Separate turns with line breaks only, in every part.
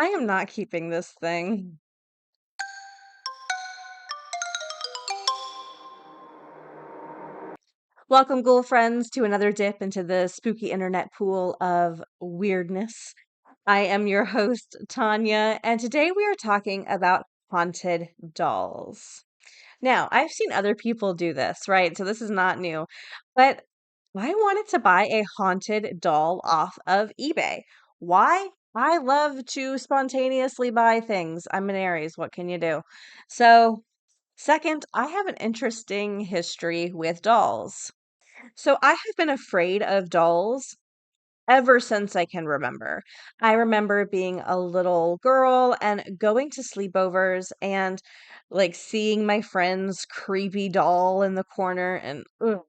I am not keeping this thing. Welcome, ghoul friends, to another dip into the spooky internet pool of weirdness. I am your host, Tanya, and today we are talking about haunted dolls. Now, I've seen other people do this, right? So this is not new, but I wanted to buy a haunted doll off of eBay. Why? I love to spontaneously buy things. I'm an Aries. What can you do? So, second, I have an interesting history with dolls. So I have been afraid of dolls ever since I can remember. I remember being a little girl and going to sleepovers and like seeing my friend's creepy doll in the corner, and ugh,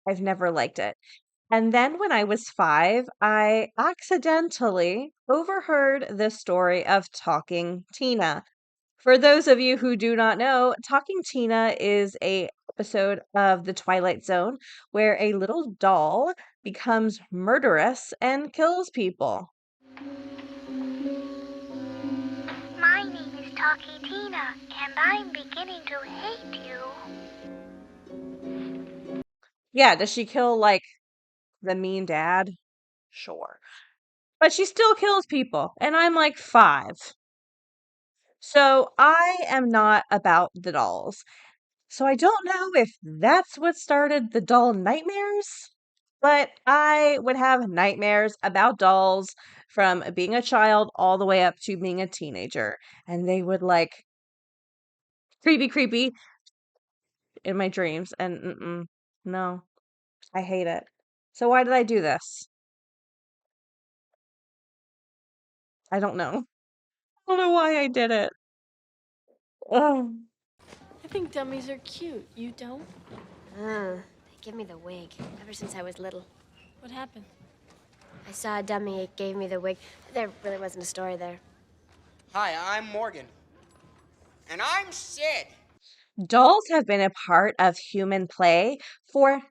I've never liked it. And then when I was 5, I accidentally overheard the story of Talking Tina. For those of you who do not know, Talking Tina is a episode of The Twilight Zone where a little doll becomes murderous and kills people.
My name is Talkie Tina, and I'm beginning to hate you.
Yeah, does she kill like the mean dad? Sure. But she still kills people, and I'm like 5. So I am not about the dolls. So I don't know if that's what started the doll nightmares, but I would have nightmares about dolls from being a child all the way up to being a teenager. And they would like creepy in my dreams. And no, I hate it. So why did I do this? I don't know. I don't know why I did it. Ugh.
I think dummies are cute. You don't?
They give me the wig ever since I was little.
What happened?
I saw a dummy, it gave me the wig. There really wasn't a story there.
Hi, I'm Morgan. And I'm Sid.
Dolls have been a part of human play for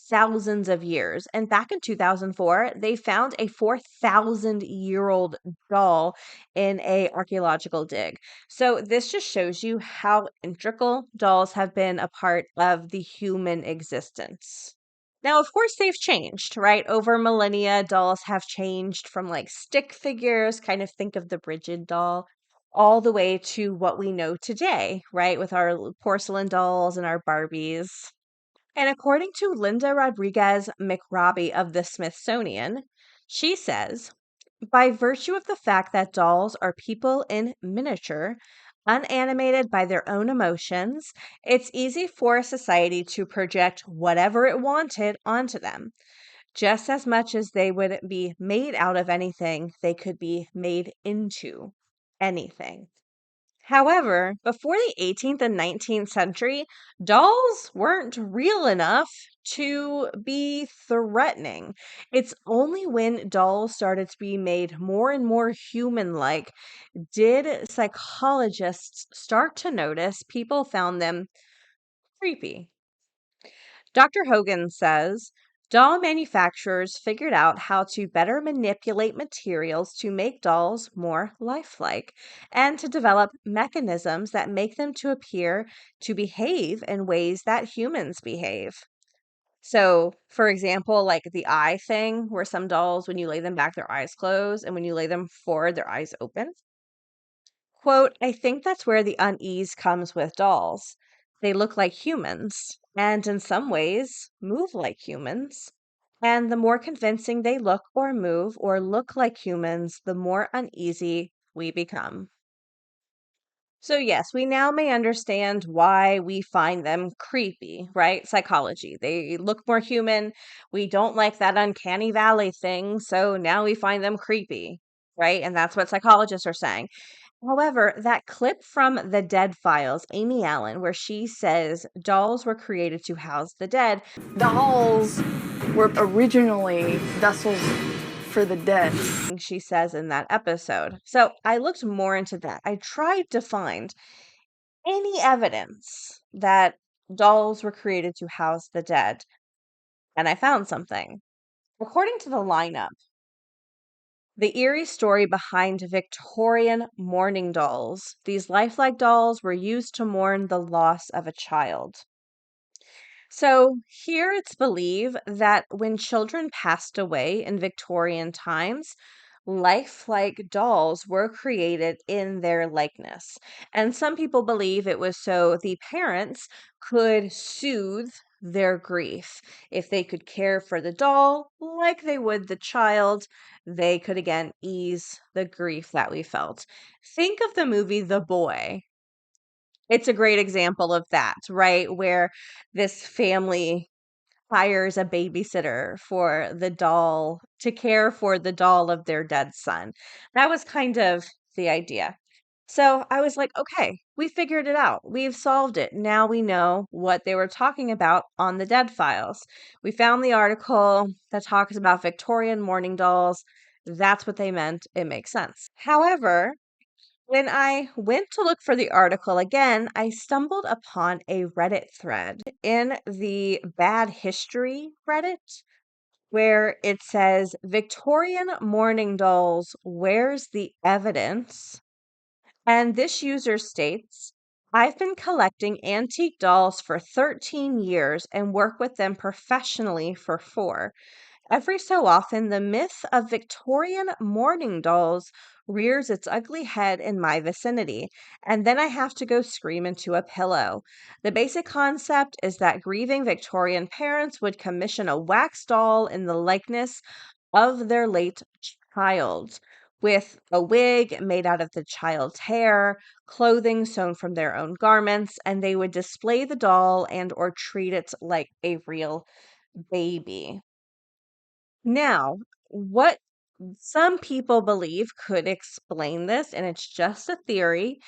thousands of years. And back in 2004, they found a 4,000-year-old doll in a archaeological dig. So this just shows you how integral dolls have been a part of the human existence. Now, of course, they've changed, right? Over millennia, dolls have changed from like stick figures, kind of think of the Bridget doll, all the way to what we know today, right? With our porcelain dolls and our Barbies. And according to Linda Rodriguez McRobbie of the Smithsonian, she says, by virtue of the fact that dolls are people in miniature, unanimated by their own emotions, it's easy for a society to project whatever it wanted onto them. Just as much as they would be made out of anything, they could be made into anything. However, before the 18th and 19th century, dolls weren't real enough to be threatening. It's only when dolls started to be made more and more human like did psychologists start to notice people found them creepy. Dr. Hogan says doll manufacturers figured out how to better manipulate materials to make dolls more lifelike and to develop mechanisms that make them to appear to behave in ways that humans behave. So, for example, like the eye thing, where some dolls, when you lay them back, their eyes close, and when you lay them forward, their eyes open. Quote, I think that's where the unease comes with dolls. They look like humans, and in some ways, move like humans. And the more convincing they look or move or look like humans, the more uneasy we become. So, yes, we now may understand why we find them creepy, right? Psychology. They look more human. We don't like that uncanny valley thing. So now we find them creepy, right? And that's what psychologists are saying. However, that clip from the Dead Files, Amy Allen, where she says dolls were created to house the dead,
Dolls were originally vessels for the dead.
she says in that episode. So I looked more into that. I tried to find any evidence that dolls were created to house the dead, and I found something. According to the lineup, The eerie story behind Victorian mourning dolls. These lifelike dolls were used to mourn the loss of a child. So, here it's believed that when children passed away in Victorian times, lifelike dolls were created in their likeness. And some people believe it was so the parents could soothe their grief. If they could care for the doll like they would the child, they could again ease the grief that we felt. Think of the movie The Boy. It's a great example of that, right? Where this family hires a babysitter for the doll to care for the doll of their dead son. That was kind of the idea. So I was like, okay, we figured it out. We've solved it. Now we know what they were talking about on the dead files. We found the article that talks about Victorian mourning dolls. That's what they meant. It makes sense. However, when I went to look for the article again, I stumbled upon a Reddit thread in the Bad History Reddit where it says Victorian mourning dolls, where's the evidence? And this user states, I've been collecting antique dolls for 13 years and work with them professionally for 4. Every so often, the myth of Victorian mourning dolls rears its ugly head in my vicinity, and then I have to go scream into a pillow. The basic concept is that grieving Victorian parents would commission a wax doll in the likeness of their late child, with a wig made out of the child's hair, clothing sewn from their own garments, and they would display the doll and or treat it like a real baby. Now, what some people believe could explain this, and it's just a theory,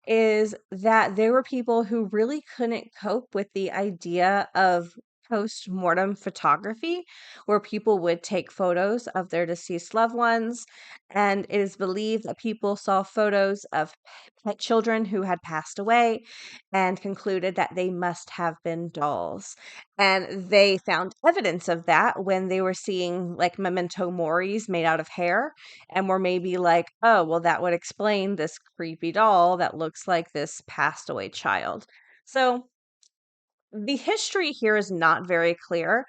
is that there were people who really couldn't cope with the idea of post-mortem photography, where people would take photos of their deceased loved ones. And it is believed that people saw photos of pet children who had passed away and concluded that they must have been dolls. And they found evidence of that when they were seeing like memento moris made out of hair and were maybe like, oh, well, that would explain this creepy doll that looks like this passed away child. So the history here is not very clear.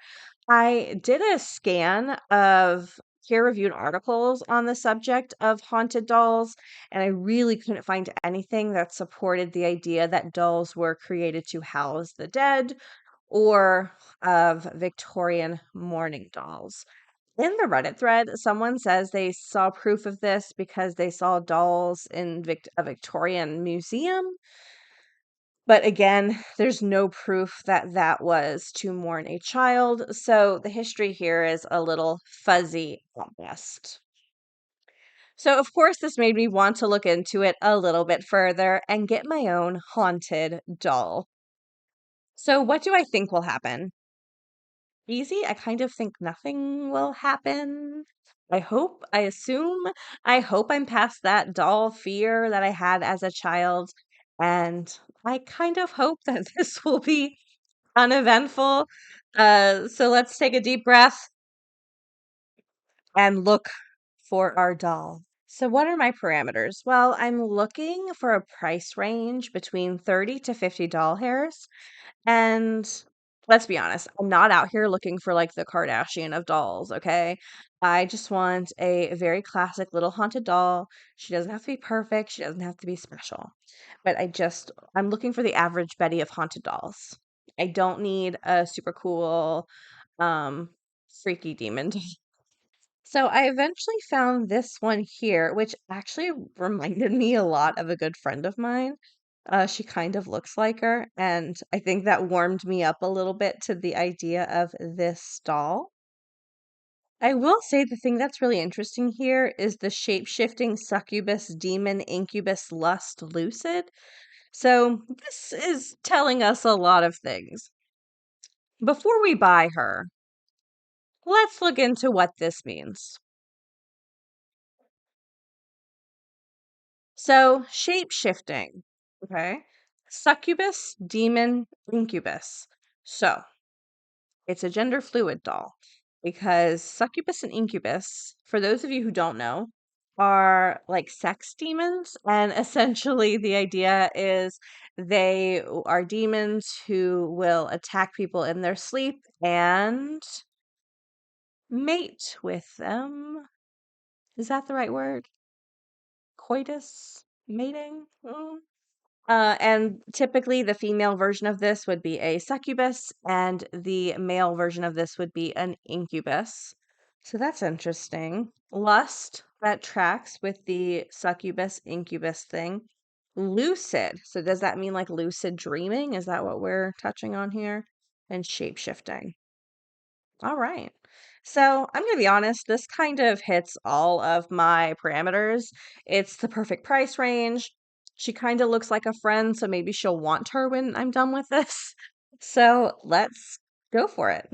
I did a scan of peer-reviewed articles on the subject of haunted dolls, and I really couldn't find anything that supported the idea that dolls were created to house the dead or of Victorian mourning dolls. In the Reddit thread, someone says they saw proof of this because they saw dolls in a Victorian museum. But again, there's no proof that that was to mourn a child. So the history here is a little fuzzy at best. So, of course, this made me want to look into it a little bit further and get my own haunted doll. So, what do I think will happen? Easy. I kind of think nothing will happen. I hope, I assume, I hope I'm past that doll fear that I had as a child. And I kind of hope that this will be uneventful. So let's take a deep breath and look for our doll. So, what are my parameters? Well, I'm looking for a price range between 30 to 50 doll hairs. And let's be honest, I'm not out here looking for like the Kardashian of dolls, okay? I just want a very classic little haunted doll. She doesn't have to be perfect, she doesn't have to be special. But I'm looking for the average Betty of haunted dolls. I don't need a super cool, um, freaky demon. So I eventually found this one here, which actually reminded me a lot of a good friend of mine. She kind of looks like her, and I think that warmed me up a little bit to the idea of this doll. I will say the thing that's really interesting here is the shape-shifting succubus, demon, incubus, lust, lucid. So this is telling us a lot of things. Before we buy her, let's look into what this means. So, shape shifting. Okay. Succubus, demon, incubus. So, it's a gender fluid doll. because succubus and incubus, for those of you who don't know, are like sex demons. And essentially, the idea is they are demons who will attack people in their sleep and mate with them. Is that the right word? Coitus? Mating? And typically, the female version of this would be a succubus, and the male version of this would be an incubus. So that's interesting. Lust, that tracks with the succubus incubus thing. Lucid. So does that mean like lucid dreaming? Is that what we're touching on here? And shape shifting. All right. So I'm going to be honest, this kind of hits all of my parameters. It's the perfect price range. She kind of looks like a friend, so maybe she'll want her when I'm done with this. So let's go for it.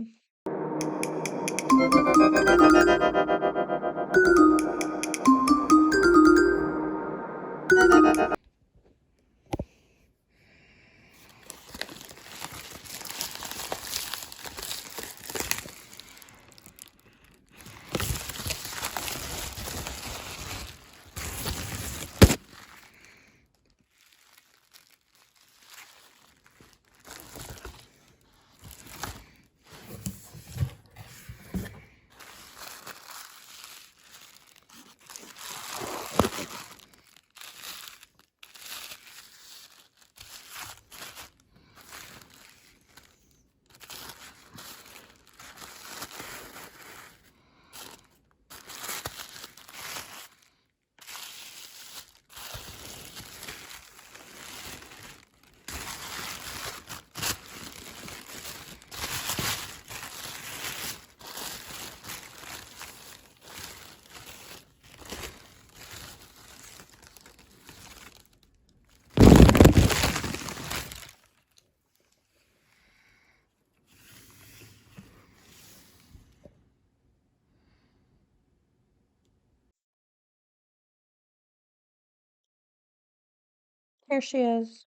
Here she is.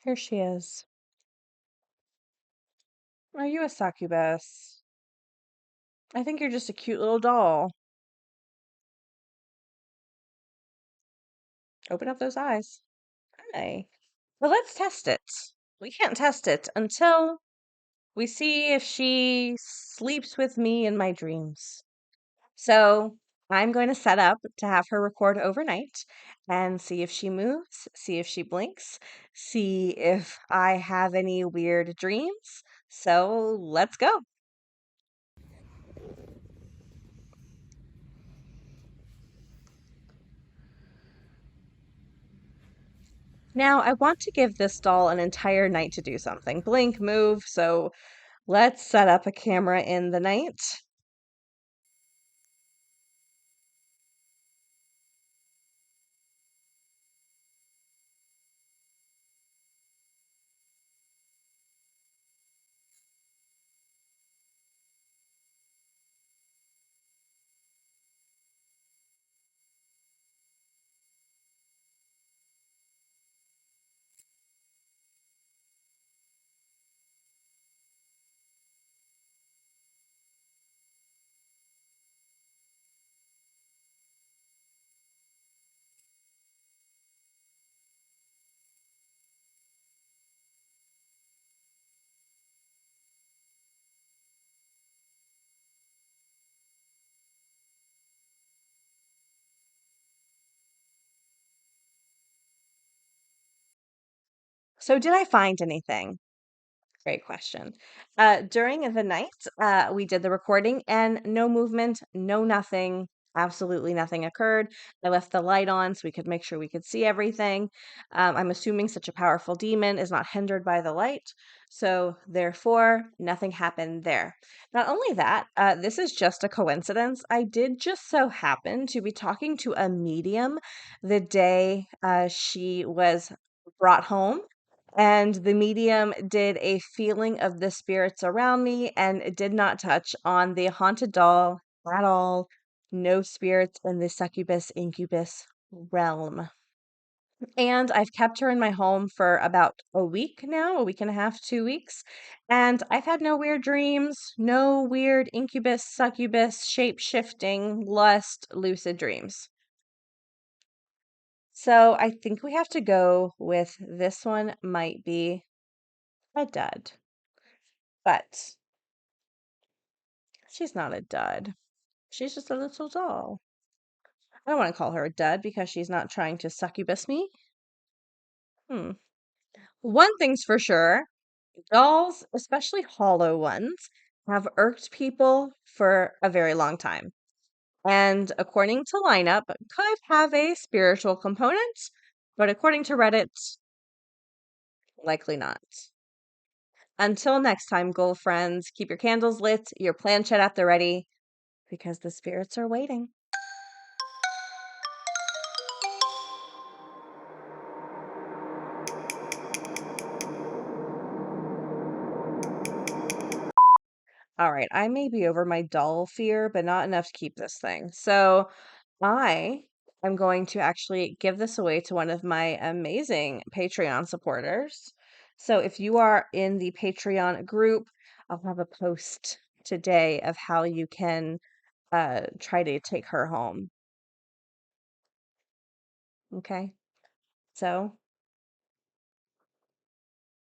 Here she is. Are you a succubus? I think you're just a cute little doll. Open up those eyes. Hi. Well, let's test it. We can't test it until we see if she sleeps with me in my dreams. So I'm going to set up to have her record overnight and see if she moves, see if she blinks, see if I have any weird dreams. So let's go. Now, I want to give this doll an entire night to do something. Blink, move. So let's set up a camera in the night. So, did I find anything? Great question. During the night, we did the recording and no movement, no nothing, absolutely nothing occurred. I left the light on so we could make sure we could see everything. I'm assuming such a powerful demon is not hindered by the light. So, therefore, nothing happened there. Not only that, this is just a coincidence. I did just so happen to be talking to a medium the day she was brought home, and the medium did a feeling of the spirits around me and did not touch on the haunted doll at all. No spirits in the succubus incubus realm. And I've kept her in my home for about a week now, a week and a half, 2 weeks. And I've had no weird dreams, no weird incubus, succubus, shape shifting, lust, lucid dreams. So I think we have to go with this one might be a dud. But she's not a dud. She's just a little doll. I don't want to call her a dud because she's not trying to succubus me. Hmm. One thing's for sure, dolls, especially hollow ones, have irked people for a very long time. And according to Lineup, could have a spiritual component, but according to Reddit, likely not. Until next time, goal friends, keep your candles lit, your planchette at the ready, because the spirits are waiting. All right, I may be over my doll fear, but not enough to keep this thing. So I am going to actually give this away to one of my amazing Patreon supporters. So if you are in the Patreon group, I'll have a post today of how you can try to take her home. Okay. So